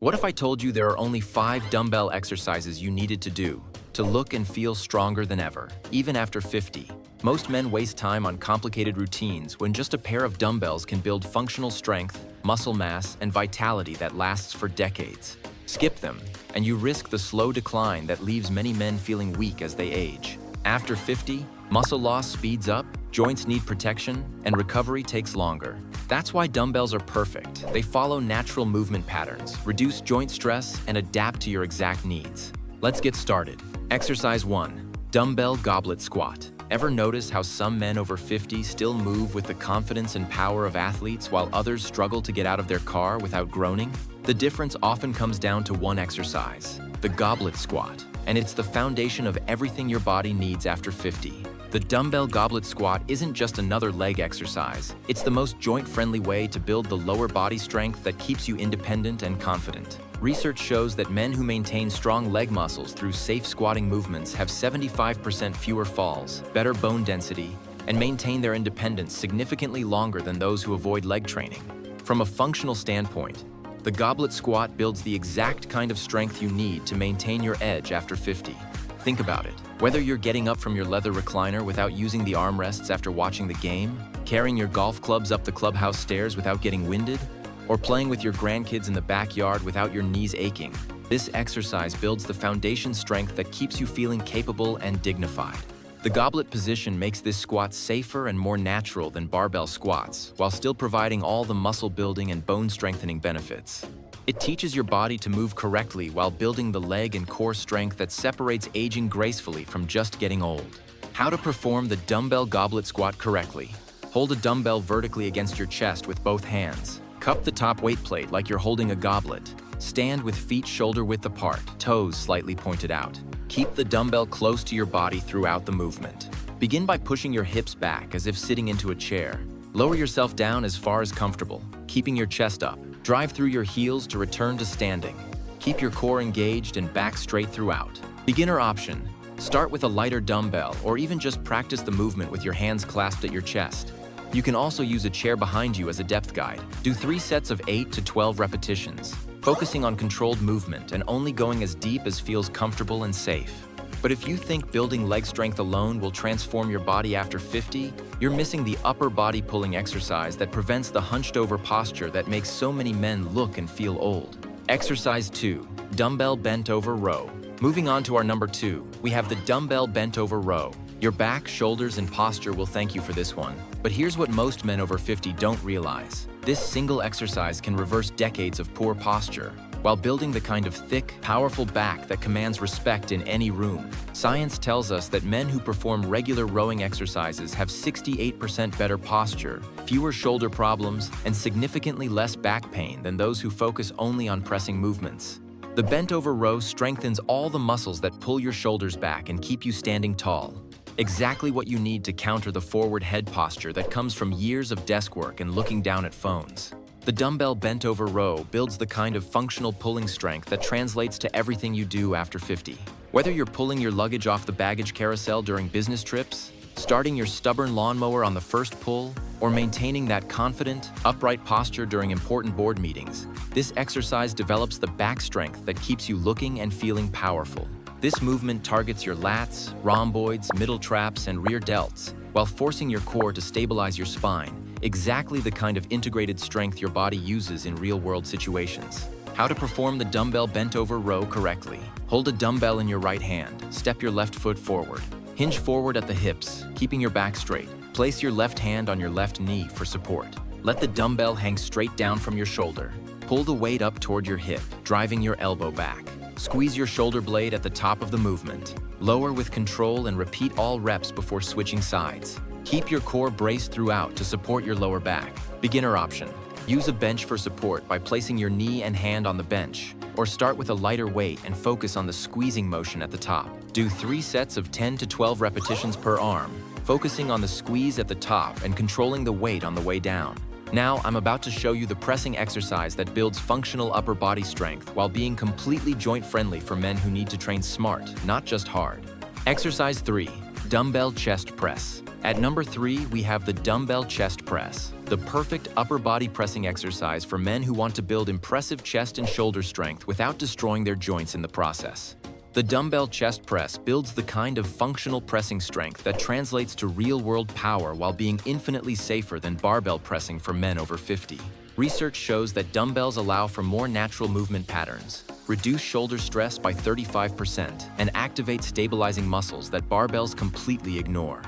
What if I told you there are only 5 dumbbell exercises you needed to do to look and feel stronger than ever, even after 50? Most men waste time on complicated routines when just a pair of dumbbells can build functional strength, muscle mass, and vitality that lasts for decades. Skip them, and you risk the slow decline that leaves many men feeling weak as they age. After 50, muscle loss speeds up, joints need protection, and recovery takes longer. That's why dumbbells are perfect. They follow natural movement patterns, reduce joint stress, and adapt to your exact needs. Let's get started. Exercise 1. Dumbbell goblet squat. Ever notice how some men over 50 still move with the confidence and power of athletes while others struggle to get out of their car without groaning? The difference often comes down to one exercise, the goblet squat, and it's the foundation of everything your body needs after 50. The dumbbell goblet squat isn't just another leg exercise. It's the most joint-friendly way to build the lower body strength that keeps you independent and confident. Research shows that men who maintain strong leg muscles through safe squatting movements have 75% fewer falls, better bone density, and maintain their independence significantly longer than those who avoid leg training. From a functional standpoint, the goblet squat builds the exact kind of strength you need to maintain your edge after 50. Think about it. Whether you're getting up from your leather recliner without using the armrests after watching the game, carrying your golf clubs up the clubhouse stairs without getting winded, or playing with your grandkids in the backyard without your knees aching, this exercise builds the foundation strength that keeps you feeling capable and dignified. The goblet position makes this squat safer and more natural than barbell squats, while still providing all the muscle building and bone strengthening benefits. It teaches your body to move correctly while building the leg and core strength that separates aging gracefully from just getting old. How to perform the dumbbell goblet squat correctly. Hold a dumbbell vertically against your chest with both hands. Cup the top weight plate like you're holding a goblet. Stand with feet shoulder-width apart, toes slightly pointed out. Keep the dumbbell close to your body throughout the movement. Begin by pushing your hips back as if sitting into a chair. Lower yourself down as far as comfortable, keeping your chest up. Drive through your heels to return to standing. Keep your core engaged and back straight throughout. Beginner option. Start with a lighter dumbbell or even just practice the movement with your hands clasped at your chest. You can also use a chair behind you as a depth guide. Do 3 sets of 8 to 12 repetitions, focusing on controlled movement and only going as deep as feels comfortable and safe. But if you think building leg strength alone will transform your body after 50, you're missing the upper body pulling exercise that prevents the hunched over posture that makes so many men look and feel old. Exercise 2. Dumbbell bent over row. Moving on to our number 2, we have the dumbbell bent over row. Your back, shoulders, and posture will thank you for this one. But here's what most men over 50 don't realize. This single exercise can reverse decades of poor posture, while building the kind of thick, powerful back that commands respect in any room. Science tells us that men who perform regular rowing exercises have 68% better posture, fewer shoulder problems, and significantly less back pain than those who focus only on pressing movements. The bent over row strengthens all the muscles that pull your shoulders back and keep you standing tall. Exactly what you need to counter the forward head posture that comes from years of desk work and looking down at phones. The dumbbell bent over row builds the kind of functional pulling strength that translates to everything you do after 50. Whether you're pulling your luggage off the baggage carousel during business trips, starting your stubborn lawnmower on the first pull, or maintaining that confident, upright posture during important board meetings, this exercise develops the back strength that keeps you looking and feeling powerful. This movement targets your lats, rhomboids, middle traps, and rear delts, while forcing your core to stabilize your spine, exactly the kind of integrated strength your body uses in real-world situations. How to perform the dumbbell bent over row correctly. Hold a dumbbell in your right hand, step your left foot forward. Hinge forward at the hips, keeping your back straight. Place your left hand on your left knee for support. Let the dumbbell hang straight down from your shoulder. Pull the weight up toward your hip, driving your elbow back. Squeeze your shoulder blade at the top of the movement. Lower with control and repeat all reps before switching sides. Keep your core braced throughout to support your lower back. Beginner option. Use a bench for support by placing your knee and hand on the bench, or start with a lighter weight and focus on the squeezing motion at the top. Do 3 sets of 10 to 12 repetitions per arm, focusing on the squeeze at the top and controlling the weight on the way down. Now, I'm about to show you the pressing exercise that builds functional upper body strength while being completely joint-friendly for men who need to train smart, not just hard. Exercise 3. Dumbbell chest press. At number 3, we have the dumbbell chest press, the perfect upper body pressing exercise for men who want to build impressive chest and shoulder strength without destroying their joints in the process. The dumbbell chest press builds the kind of functional pressing strength that translates to real-world power while being infinitely safer than barbell pressing for men over 50. Research shows that dumbbells allow for more natural movement patterns, reduce shoulder stress by 35%, and activate stabilizing muscles that barbells completely ignore.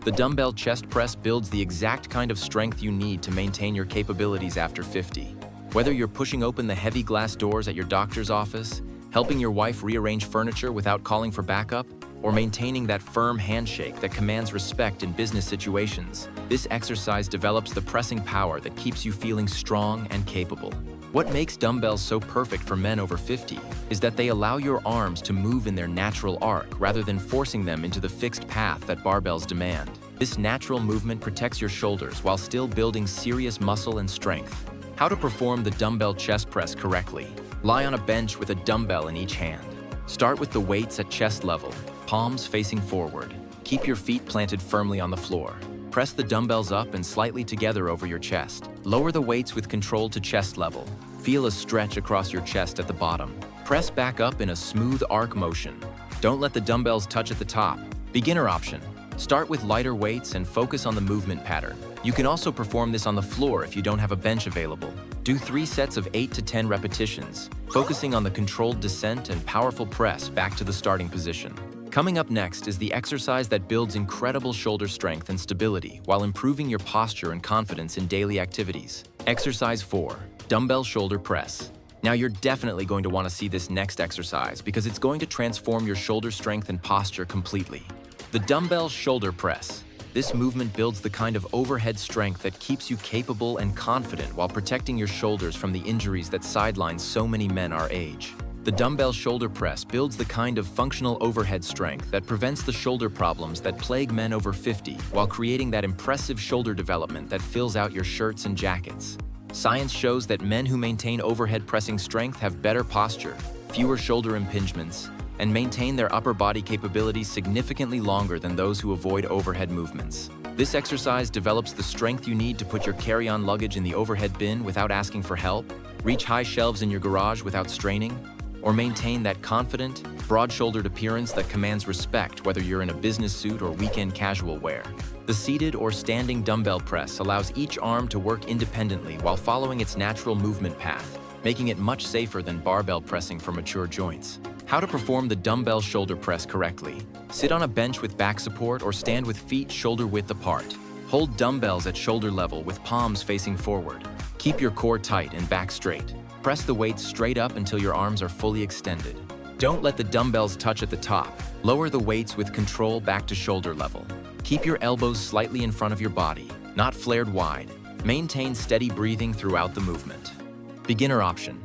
The dumbbell chest press builds the exact kind of strength you need to maintain your capabilities after 50. Whether you're pushing open the heavy glass doors at your doctor's office, helping your wife rearrange furniture without calling for backup, or maintaining that firm handshake that commands respect in business situations, this exercise develops the pressing power that keeps you feeling strong and capable. What makes dumbbells so perfect for men over 50 is that they allow your arms to move in their natural arc rather than forcing them into the fixed path that barbells demand. This natural movement protects your shoulders while still building serious muscle and strength. How to perform the dumbbell chest press correctly. Lie on a bench with a dumbbell in each hand. Start with the weights at chest level, palms facing forward. Keep your feet planted firmly on the floor. Press the dumbbells up and slightly together over your chest. Lower the weights with control to chest level. Feel a stretch across your chest at the bottom. Press back up in a smooth arc motion. Don't let the dumbbells touch at the top. Beginner option. Start with lighter weights and focus on the movement pattern. You can also perform this on the floor if you don't have a bench available. Do 3 sets of 8 to 10 repetitions, focusing on the controlled descent and powerful press back to the starting position. Coming up next is the exercise that builds incredible shoulder strength and stability while improving your posture and confidence in daily activities. Exercise 4, dumbbell shoulder press. Now you're definitely going to want to see this next exercise because it's going to transform your shoulder strength and posture completely. The dumbbell shoulder press. This movement builds the kind of overhead strength that keeps you capable and confident while protecting your shoulders from the injuries that sideline so many men our age. The dumbbell shoulder press builds the kind of functional overhead strength that prevents the shoulder problems that plague men over 50 while creating that impressive shoulder development that fills out your shirts and jackets. Science shows that men who maintain overhead pressing strength have better posture, fewer shoulder impingements, and maintain their upper body capabilities significantly longer than those who avoid overhead movements. This exercise develops the strength you need to put your carry-on luggage in the overhead bin without asking for help, reach high shelves in your garage without straining, or maintain that confident, broad-shouldered appearance that commands respect whether you're in a business suit or weekend casual wear. The seated or standing dumbbell press allows each arm to work independently while following its natural movement path, making it much safer than barbell pressing for mature joints. How to perform the dumbbell shoulder press correctly. Sit on a bench with back support or stand with feet shoulder width apart. Hold dumbbells at shoulder level with palms facing forward. Keep your core tight and back straight. Press the weights straight up until your arms are fully extended. Don't let the dumbbells touch at the top. Lower the weights with control back to shoulder level. Keep your elbows slightly in front of your body, not flared wide. Maintain steady breathing throughout the movement. Beginner option.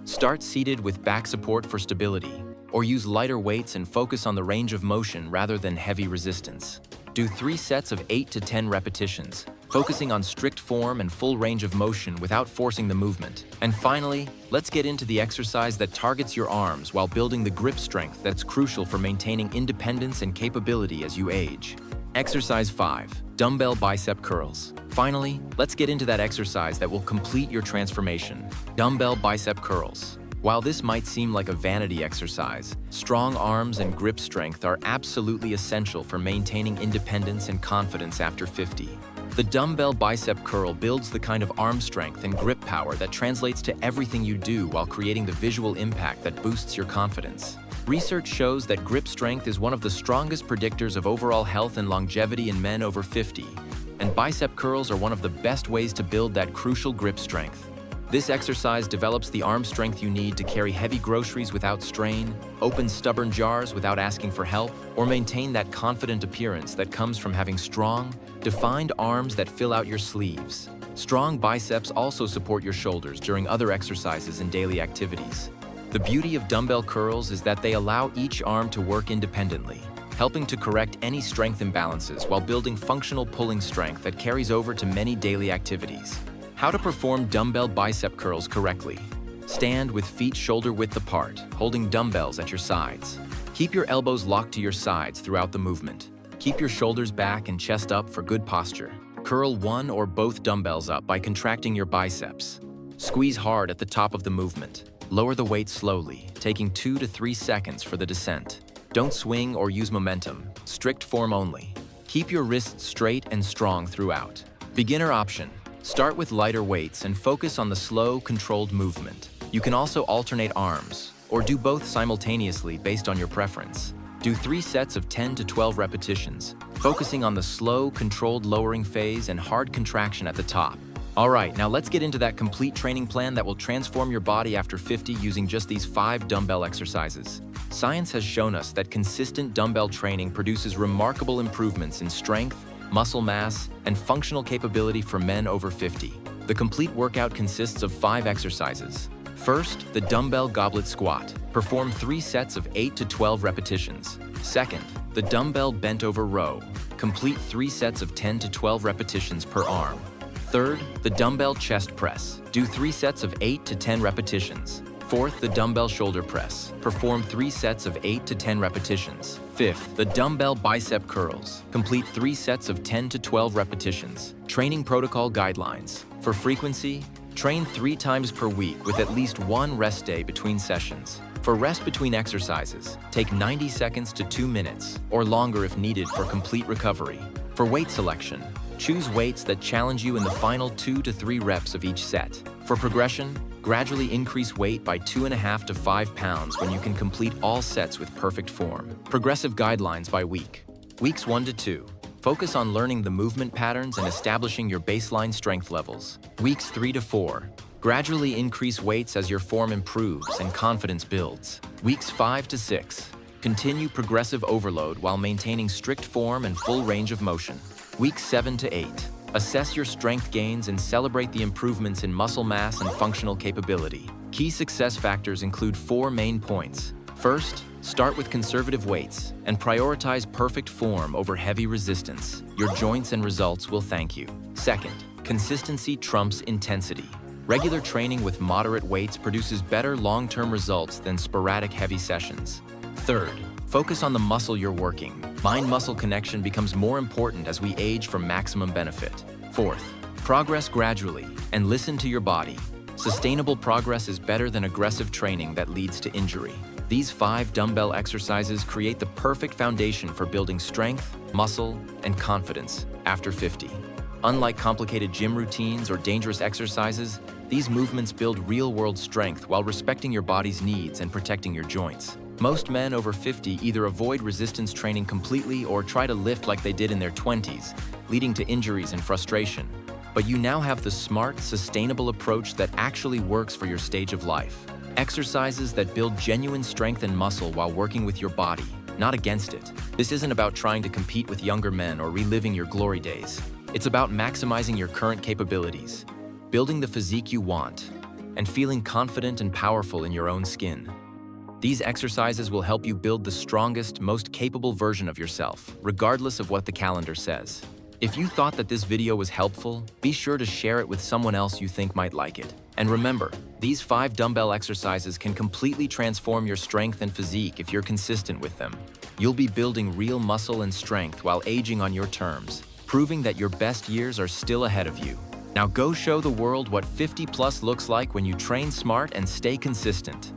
Start seated with back support for stability, or use lighter weights and focus on the range of motion rather than heavy resistance. Do 3 sets of 8 to 10 repetitions, focusing on strict form and full range of motion without forcing the movement. And finally, let's get into the exercise that targets your arms while building the grip strength that's crucial for maintaining independence and capability as you age. Exercise 5, dumbbell bicep curls. Finally, let's get into that exercise that will complete your transformation, dumbbell bicep curls. While this might seem like a vanity exercise, strong arms and grip strength are absolutely essential for maintaining independence and confidence after 50. The dumbbell bicep curl builds the kind of arm strength and grip power that translates to everything you do while creating the visual impact that boosts your confidence. Research shows that grip strength is one of the strongest predictors of overall health and longevity in men over 50, and bicep curls are one of the best ways to build that crucial grip strength. This exercise develops the arm strength you need to carry heavy groceries without strain, open stubborn jars without asking for help, or maintain that confident appearance that comes from having strong, defined arms that fill out your sleeves. Strong biceps also support your shoulders during other exercises and daily activities. The beauty of dumbbell curls is that they allow each arm to work independently, helping to correct any strength imbalances while building functional pulling strength that carries over to many daily activities. How to perform dumbbell bicep curls correctly. Stand with feet shoulder width apart, holding dumbbells at your sides. Keep your elbows locked to your sides throughout the movement. Keep your shoulders back and chest up for good posture. Curl one or both dumbbells up by contracting your biceps. Squeeze hard at the top of the movement. Lower the weight slowly, taking 2 to 3 seconds for the descent. Don't swing or use momentum, strict form only. Keep your wrists straight and strong throughout. Beginner option. Start with lighter weights and focus on the slow, controlled movement. You can also alternate arms, or do both simultaneously based on your preference. Do 3 sets of 10 to 12 repetitions, focusing on the slow, controlled lowering phase and hard contraction at the top. All right, now let's get into that complete training plan that will transform your body after 50 using just these 5 dumbbell exercises. Science has shown us that consistent dumbbell training produces remarkable improvements in strength, muscle mass, and functional capability for men over 50. The complete workout consists of 5 exercises. First, the dumbbell goblet squat. Perform 3 sets of 8 to 12 repetitions. Second, the dumbbell bent over row. Complete 3 sets of 10 to 12 repetitions per arm. Third, the dumbbell chest press. Do 3 sets of 8 to 10 repetitions. Fourth, the dumbbell shoulder press. Perform 3 sets of 8 to 10 repetitions. Fifth, the dumbbell bicep curls. Complete 3 sets of 10 to 12 repetitions. Training protocol guidelines. For frequency, train 3 times per week with at least 1 rest day between sessions. For rest between exercises, take 90 seconds to 2 minutes, or longer if needed for complete recovery. For weight selection, choose weights that challenge you in the final 2 to 3 reps of each set. For progression, gradually increase weight by 2.5 to 5 pounds when you can complete all sets with perfect form. Progressive guidelines by week. Weeks 1 to 2. Focus on learning the movement patterns and establishing your baseline strength levels. Weeks 3 to 4. Gradually increase weights as your form improves and confidence builds. Weeks 5 to 6. Continue progressive overload while maintaining strict form and full range of motion. Weeks 7 to 8. Assess your strength gains and celebrate the improvements in muscle mass and functional capability. Key success factors include 4 main points. First, start with conservative weights and prioritize perfect form over heavy resistance. Your joints and results will thank you. Second, consistency trumps intensity. Regular training with moderate weights produces better long-term results than sporadic heavy sessions. Third, focus on the muscle you're working. Mind-muscle connection becomes more important as we age for maximum benefit. Fourth, progress gradually and listen to your body. Sustainable progress is better than aggressive training that leads to injury. These 5 dumbbell exercises create the perfect foundation for building strength, muscle, and confidence after 50. Unlike complicated gym routines or dangerous exercises, these movements build real-world strength while respecting your body's needs and protecting your joints. Most men over 50 either avoid resistance training completely or try to lift like they did in their 20s, leading to injuries and frustration. But you now have the smart, sustainable approach that actually works for your stage of life. Exercises that build genuine strength and muscle while working with your body, not against it. This isn't about trying to compete with younger men or reliving your glory days. It's about maximizing your current capabilities, building the physique you want, and feeling confident and powerful in your own skin. These exercises will help you build the strongest, most capable version of yourself, regardless of what the calendar says. If you thought that this video was helpful, be sure to share it with someone else you think might like it. And remember, these 5 dumbbell exercises can completely transform your strength and physique if you're consistent with them. You'll be building real muscle and strength while aging on your terms, proving that your best years are still ahead of you. Now go show the world what 50+ looks like when you train smart and stay consistent.